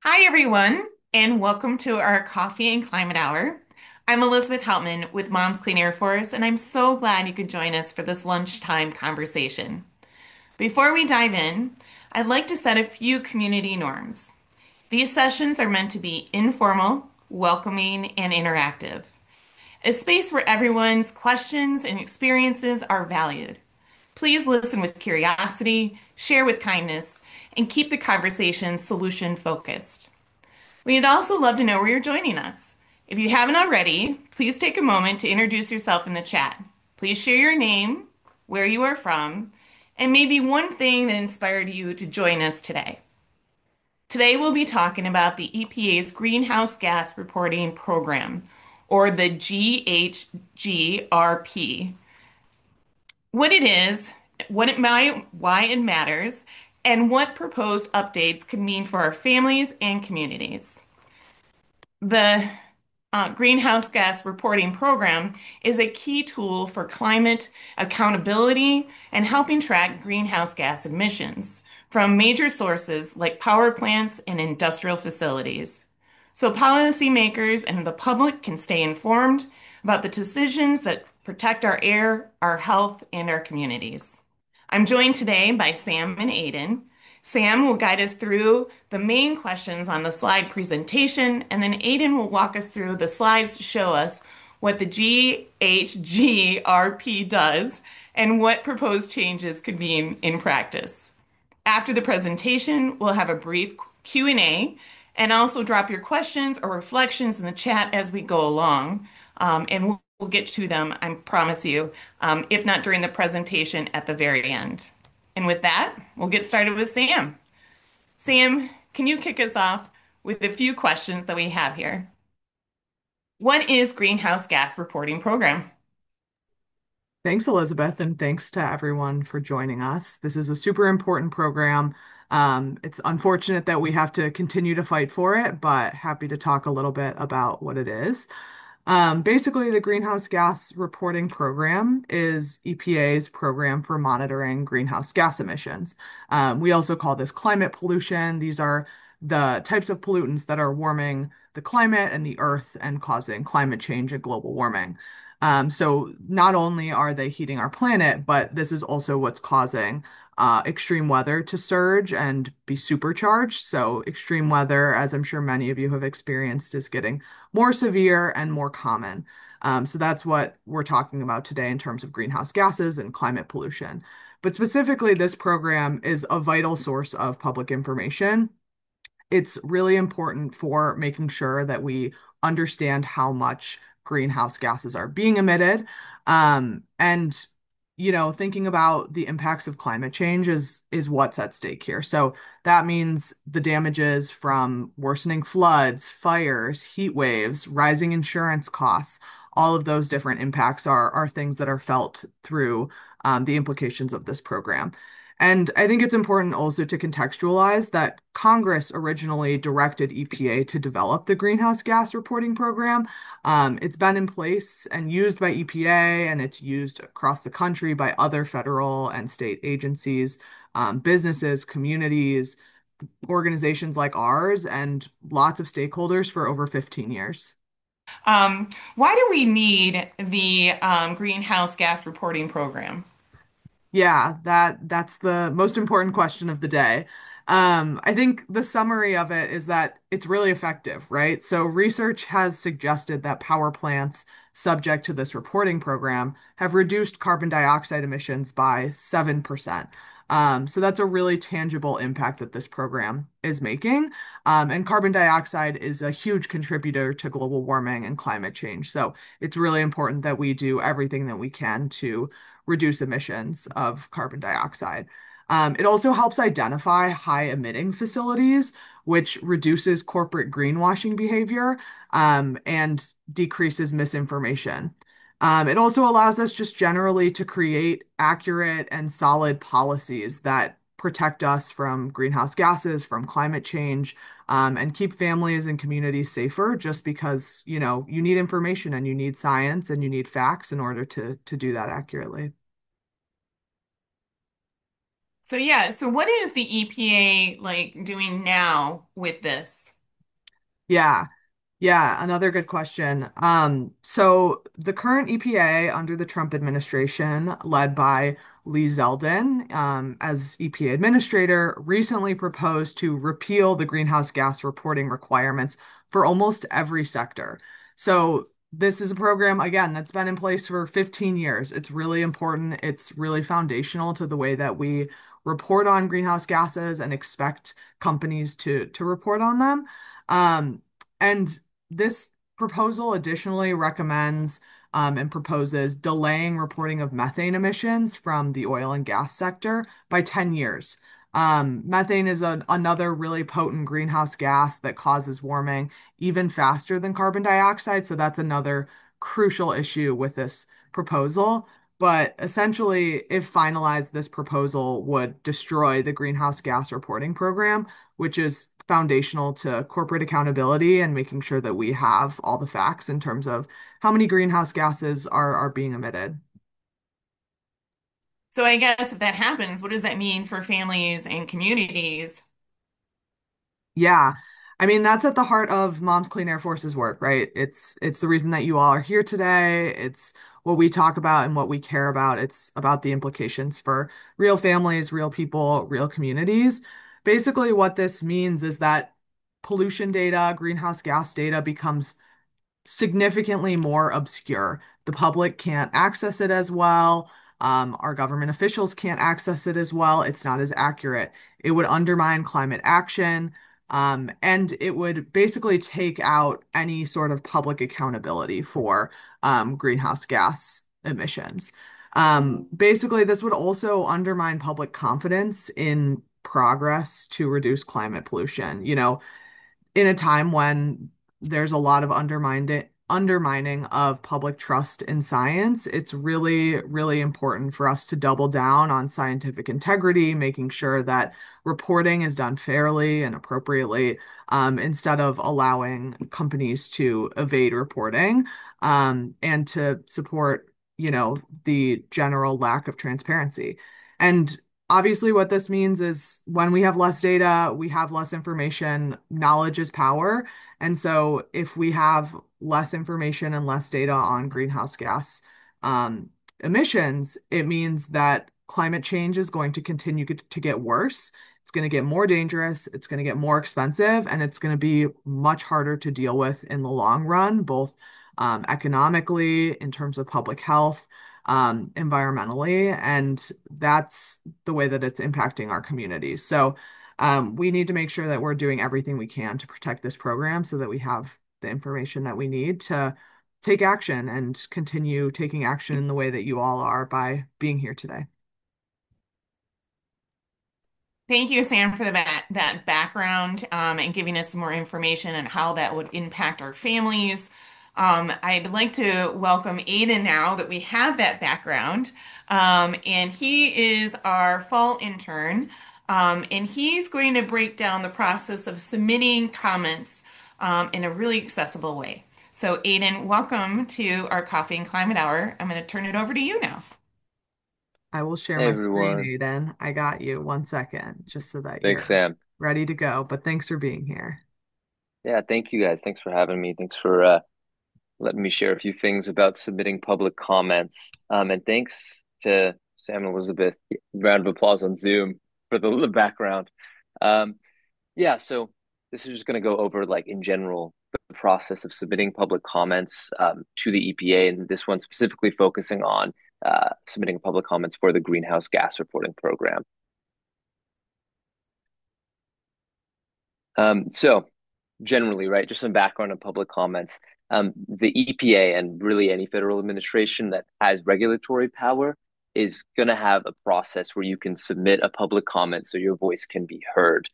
Hi, everyone, and welcome to our Coffee and Climate Hour. I'm Elizabeth Heltman with Moms Clean Air Force, and I'm so glad you could join us for this lunchtime conversation. Before we dive in, I'd like to set a few community norms. These sessions are meant to be informal, welcoming, and interactive, a space where everyone's questions and experiences are valued. Please listen with curiosity, share with kindness, and keep the conversation solution focused. We'd also love to know where you're joining us. If you haven't already, please take a moment to introduce yourself in the chat. Please share your name, where you are from, and maybe one thing that inspired you to join us today. Today, we'll be talking about the EPA's Greenhouse Gas Reporting Program, or the GHGRP, what it is, what it might, why it matters, and what proposed updates could mean for our families and communities. The Greenhouse Gas Reporting Program is a key tool for climate accountability and helping track greenhouse gas emissions from major sources like power plants and industrial facilities. So policymakers and the public can stay informed about the decisions that protect our air, our health, and our communities. I'm joined today by Sam and Aiden. Sam will guide us through the main questions on the slide presentation, and then Aiden will walk us through the slides to show us what the GHGRP does and what proposed changes could mean in practice. After the presentation, we'll have a brief Q&A and also drop your questions or reflections in the chat as we go along, and we'll get to them, I promise you, if not during the presentation at the very end. And with that, we'll get started with Sam. Sam, can you kick us off with a few questions that we have here? What is Greenhouse Gas Reporting Program? Thanks, Elizabeth, and thanks to everyone for joining us. This is a super important program. It's unfortunate that we have to continue to fight for it, but happy to talk a little bit about what it is. Basically, the Greenhouse Gas Reporting Program is EPA's program for monitoring greenhouse gas emissions. We also call this climate pollution. These are the types of pollutants that are warming the climate and the earth and causing climate change and global warming. So not only are they heating our planet, but this is also what's causing extreme weather to surge and be supercharged. So extreme weather, as I'm sure many of you have experienced, is getting more severe and more common. So that's what we're talking about today in terms of greenhouse gases and climate pollution. But specifically, this program is a vital source of public information. It's really important for making sure that we understand how much greenhouse gases are being emitted. And thinking about the impacts of climate change is what's at stake here. So that means the damages from worsening floods, fires, heat waves, rising insurance costs, all of those different impacts are things that are felt through the implications of this program. And I think it's important also to contextualize that Congress originally directed EPA to develop the greenhouse gas reporting program. It's been in place and used by EPA, and it's used across the country by other federal and state agencies, businesses, communities, organizations like ours, and lots of stakeholders for over 15 years. Why do we need the Greenhouse Gas Reporting Program? Yeah, that's the most important question of the day. I think the summary of it is that it's really effective, right? So research has suggested that power plants subject to this reporting program have reduced carbon dioxide emissions by 7%. So that's a really tangible impact that this program is making. And carbon dioxide is a huge contributor to global warming and climate change. So it's really important that we do everything that we can to reduce emissions of carbon dioxide. It also helps identify high emitting facilities, which reduces corporate greenwashing behavior and decreases misinformation. It also allows us just generally to create accurate and solid policies that protect us from greenhouse gases, from climate change, and keep families and communities safer just because, you need information and you need science and you need facts in order to do that accurately. So yeah, so what is the EPA like doing now with this? Yeah. Yeah, another good question. So the current EPA under the Trump administration, led by Lee Zeldin, as EPA administrator, recently proposed to repeal the greenhouse gas reporting requirements for almost every sector. So this is a program, again, that's been in place for 15 years. It's really important. It's really foundational to the way that we report on greenhouse gases and expect companies to report on them. Um, and this proposal additionally recommends and proposes delaying reporting of methane emissions from the oil and gas sector by 10 years. Methane is another really potent greenhouse gas that causes warming even faster than carbon dioxide. So that's another crucial issue with this proposal. But essentially, if finalized, this proposal would destroy the greenhouse gas reporting program, which is foundational to corporate accountability and making sure that we have all the facts in terms of how many greenhouse gases are being emitted. So I guess if that happens, what does that mean for families and communities? Yeah. I mean, that's at the heart of Mom's Clean Air Force's work, right? It's the reason that you all are here today. It's what we talk about and what we care about. It's about the implications for real families, real people, real communities. Basically, what this means is that pollution data, greenhouse gas data becomes significantly more obscure. The public can't access it as well. Our government officials can't access it as well. It's not as accurate. It would undermine climate action, and it would basically take out any sort of public accountability for greenhouse gas emissions. Basically, this would also undermine public confidence in progress to reduce climate pollution. In a time when there's a lot of undermining of public trust in science, it's really, really important for us to double down on scientific integrity, making sure that reporting is done fairly and appropriately, instead of allowing companies to evade reporting, and to support, the general lack of transparency. And obviously, what this means is when we have less data, we have less information. Knowledge is power. And so, if we have less information and less data on greenhouse gas um, emissions, it means that climate change is going to continue to get worse. It's going to get more dangerous. It's going to get more expensive, and it's going to be much harder to deal with in the long run, both economically, in terms of public health, environmentally, and that's the way that it's impacting our communities. So we need to make sure that we're doing everything we can to protect this program so that we have the information that we need to take action and continue taking action in the way that you all are by being here today. Thank you, Sam, for that background and giving us some more information on how that would impact our families. I'd like to welcome Aiden now that we have that background. And he is our fall intern. And he's going to break down the process of submitting comments in a really accessible way. So, Aiden, welcome to our Coffee and Climate Hour. I'm going to turn it over to you now. I will share Hey my screen, everyone. Aiden. I got you. 1 second, just so that Thanks, you're Sam. ready to go. But thanks for being here. Yeah, thank you guys. Thanks for having me. Thanks for letting me share a few things about submitting public comments. And thanks to Sam and Elizabeth. Round of applause on Zoom for the background. Um, yeah, so this is just going to go over, like, in general, the process of submitting public comments to the EPA, and this one specifically focusing on submitting public comments for the greenhouse gas reporting program. So generally, right, just some background on public comments. The EPA and really any federal administration that has regulatory power is going to have a process where you can submit a public comment so your voice can be heard.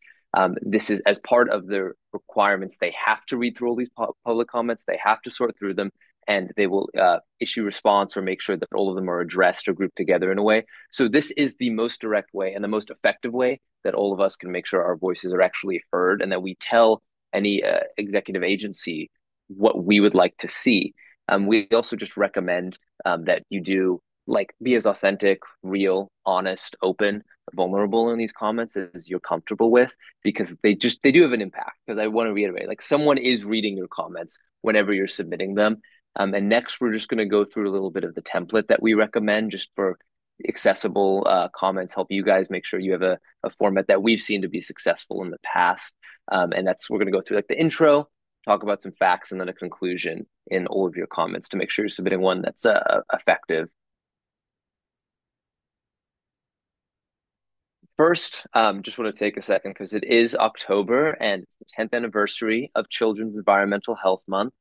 This is as part of the requirements. They have to read through all these public comments. They have to sort through them, and they will issue response or make sure that all of them are addressed or grouped together in a way. So this is the most direct way and the most effective way that all of us can make sure our voices are actually heard and that we tell any executive agency what we would like to see. We also just recommend that you do, like, be as authentic, real, honest, open vulnerable in these comments as you're comfortable with, because they do have an impact. Because I want to reiterate, like, someone is reading your comments whenever you're submitting them. And next, we're just going to go through a little bit of the template that we recommend just for accessible comments, help you guys make sure you have a format that we've seen to be successful in the past. And that's, we're going to go through like the intro, talk about some facts, and then a conclusion in all of your comments to make sure you're submitting one that's effective. First, just want to take a second because it is October and it's the 10th anniversary of Children's Environmental Health Month.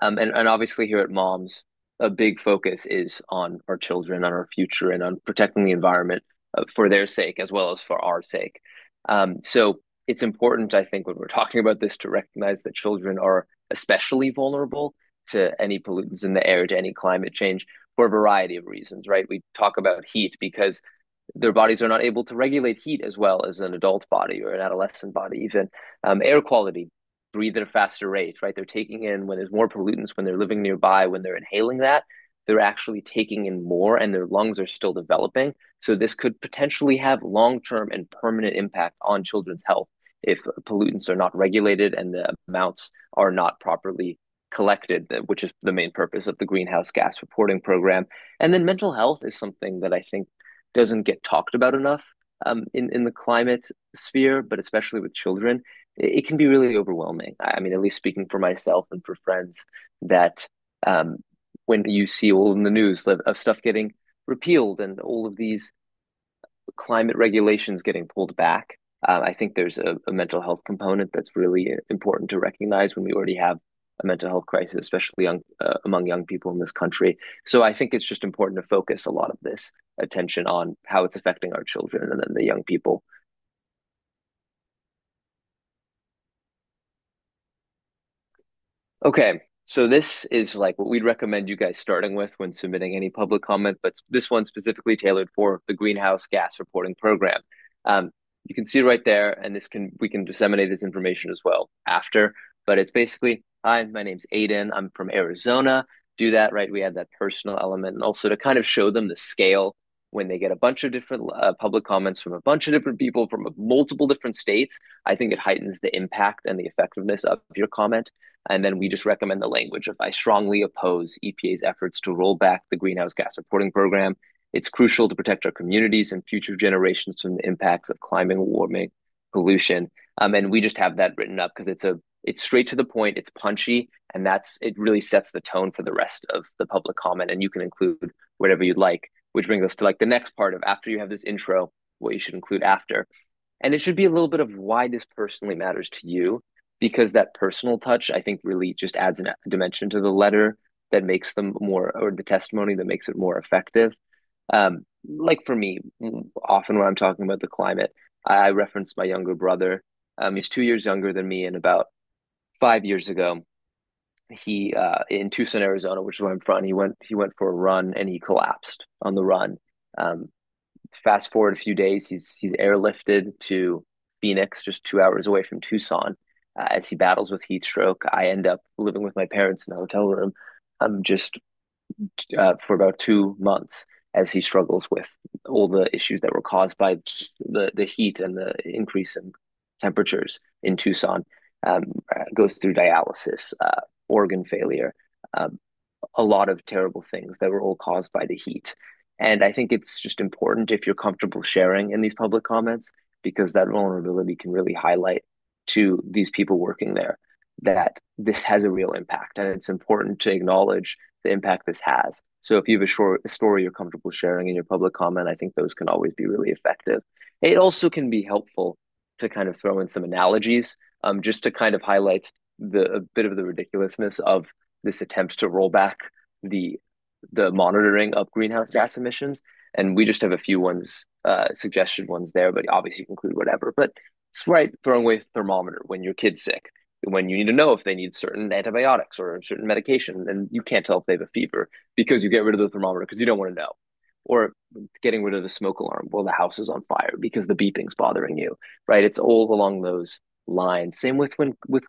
And obviously here at Moms, a big focus is on our children, on our future, and on protecting the environment for their sake as well as for our sake. So it's important, I think, when we're talking about this to recognize that children are especially vulnerable to any pollutants in the air, to any climate change for a variety of reasons, right? We talk about heat because their bodies are not able to regulate heat as well as an adult body or an adolescent body, even. Air quality, breathe at a faster rate, right? They're taking in, when there's more pollutants, when they're living nearby, when they're inhaling that, they're actually taking in more and their lungs are still developing. So this could potentially have long-term and permanent impact on children's health if pollutants are not regulated and the amounts are not properly collected, which is the main purpose of the greenhouse gas reporting program. And then mental health is something that I think doesn't get talked about enough in the climate sphere, but especially with children, it can be really overwhelming. I mean, at least speaking for myself and for friends, that um, when you see all in the news of stuff getting repealed and all of these climate regulations getting pulled back, I think there's a mental health component that's really important to recognize when we already have a mental health crisis, especially among young people in this country. So I think it's just important to focus a lot of this attention on how it's affecting our children and then the young people. Okay, so this is like what we'd recommend you guys starting with when submitting any public comment, but this one's specifically tailored for the greenhouse gas reporting program. You can see right there, and we can disseminate this information as well after, but it's basically, hi, my name's Aiden. I'm from Arizona. Do that, right? We have that personal element, and also to kind of show them the scale when they get a bunch of different public comments from a bunch of different people from multiple different states. I think it heightens the impact and the effectiveness of your comment. And then we just recommend the language of, I strongly oppose EPA's efforts to roll back the greenhouse gas reporting program. It's crucial to protect our communities and future generations from the impacts of climate warming, pollution. And we just have that written up because it's straight to the point, it's punchy, and it really sets the tone for the rest of the public comment. And you can include whatever you'd like, which brings us to like the next part of, after you have this intro, what you should include after. And it should be a little bit of why this personally matters to you, because that personal touch, I think, really just adds a dimension to the letter that makes them more, or the testimony that makes it more effective. Like for me, often when I'm talking about the climate, I reference my younger brother. He's 2 years younger than me, and about 5 years ago, he in Tucson, Arizona, which is where I'm from, he went for a run and he collapsed on the run. Um, Fast forward a few days, he's airlifted to Phoenix, just 2 hours away from Tucson. As he battles with heat stroke, I end up living with my parents in a hotel room, just for about 2 months as he struggles with all the issues that were caused by the heat and the increase in temperatures in Tucson. Goes through dialysis, organ failure, um, a lot of terrible things that were all caused by the heat. And I think it's just important if you're comfortable sharing in these public comments, because that vulnerability can really highlight to these people working there that this has a real impact. And it's important to acknowledge the impact this has. So if you have a story you're comfortable sharing in your public comment, I think those can always be really effective. It also can be helpful to kind of throw in some analogies, just to kind of highlight a bit of the ridiculousness of this attempt to roll back the monitoring of greenhouse gas emissions. And we just have a few ones, suggested ones there, but obviously you can include whatever. But it's right, throwing away thermometer when your kid's sick, when you need to know if they need certain antibiotics or certain medication, and you can't tell if they have a fever because you get rid of the thermometer because you don't want to know. Or getting rid of the smoke alarm while the house is on fire because the beeping's bothering you, right? It's all along those lines. Same with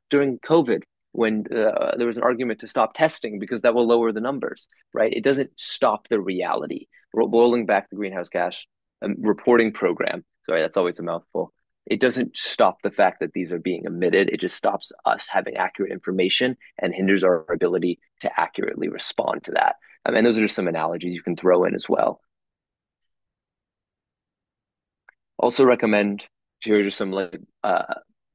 during COVID, when there was an argument to stop testing because that will lower the numbers, right? It doesn't stop the reality. Rolling back the greenhouse gas reporting program. Sorry, that's always a mouthful. It doesn't stop the fact that these are being emitted. It just stops us having accurate information and hinders our ability to accurately respond to that. And those are just some analogies you can throw in as well. Also recommend here are just some like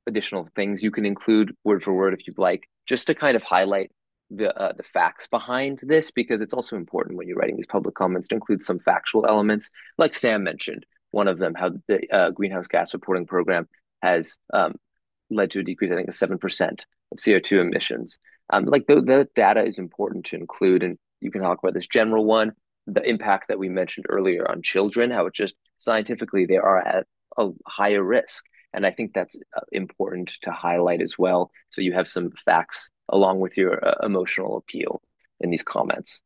additional things you can include word for word if you'd like, just to kind of highlight the facts behind this, because it's also important when you're writing these public comments to include some factual elements, like Sam mentioned. One of them, how the greenhouse gas reporting program has led to a decrease, I think, of 7% of CO2 emissions. Like the data is important to include, and you can talk about this general one, the impact that we mentioned earlier on children, how it just scientifically they are at a higher risk. And I think that's important to highlight as well. So you have some facts along with your emotional appeal in these comments.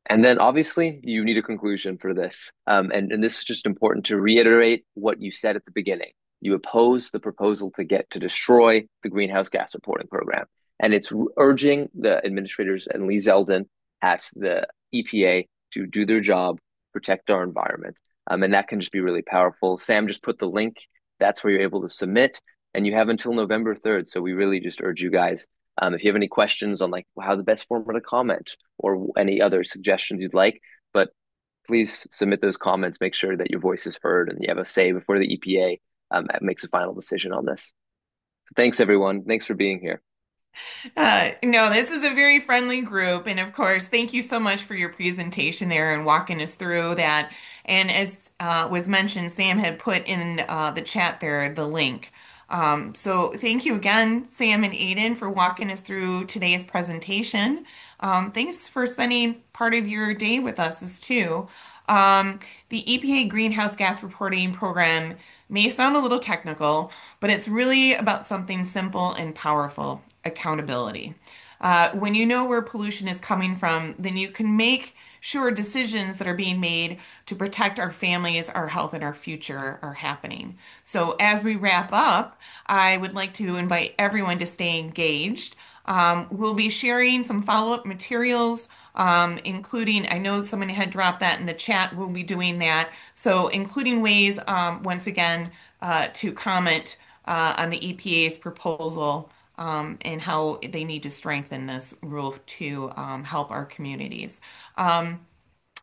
And then obviously you need a conclusion for this. And this is just important to reiterate what you said at the beginning. You oppose the proposal to destroy the greenhouse gas reporting program. And it's urging the administrators and Lee Zeldin at the EPA to do their job, protect our environment. And that can just be really powerful. Sam just put the link. That's where you're able to submit. And you have until November 3rd. So we really just urge you guys, if you have any questions on like how the best format to comment or any other suggestions you'd like, but please submit those comments. Make sure that your voice is heard and you have a say before the EPA makes a final decision on this. So thanks, everyone. Thanks for being here. No, this is a very friendly group. And of course, thank you so much for your presentation there and walking us through that. And as was mentioned, Sam had put in the chat there the link. So thank you again, Sam and Aiden, for walking us through today's presentation. Thanks for spending part of your day with us as too. The EPA greenhouse gas reporting program may sound a little technical, but it's really about something simple and powerful: accountability. When you know where pollution is coming from, then you can make sure decisions that are being made to protect our families, our health, and our future are happening. So, as we wrap up, I would like to invite everyone to stay engaged. We'll be sharing some follow-up materials, including, I know someone had dropped that in the chat, we'll be doing that. So, including ways, once again, to comment on the EPA's proposal and how they need to strengthen this rule to help our communities. And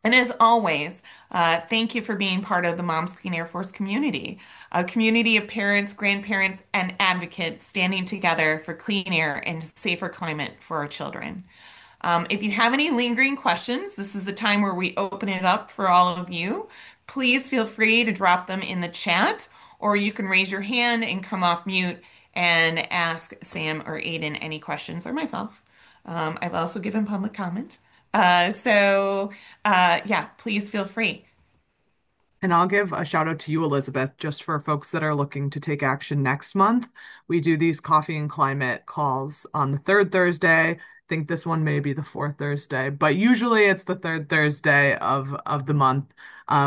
as always, thank you for being part of the Moms Clean Air Force community, a community of parents, grandparents, and advocates standing together for clean air and safer climate for our children. If you have any lingering questions, this is the time where we open it up for all of you. Please feel free to drop them in the chat, or you can raise your hand and come off mute and ask Sam or Aiden any questions, or myself. I've also given public comment. Yeah, please feel free. And I'll give a shout out to you, Elizabeth, just for folks that are looking to take action next month. We do these coffee and climate calls on the third Thursday. I think this one may be the fourth Thursday, but usually it's the third Thursday of the month.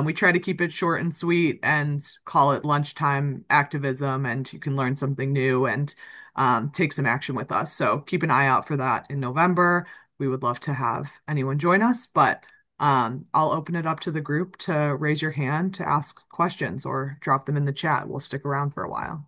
We try to keep it short and sweet and call it lunchtime activism, and you can learn something new and take some action with us. So keep an eye out for that in November. We would love to have anyone join us, but I'll open it up to the group to raise your hand to ask questions or drop them in the chat. We'll stick around for a while.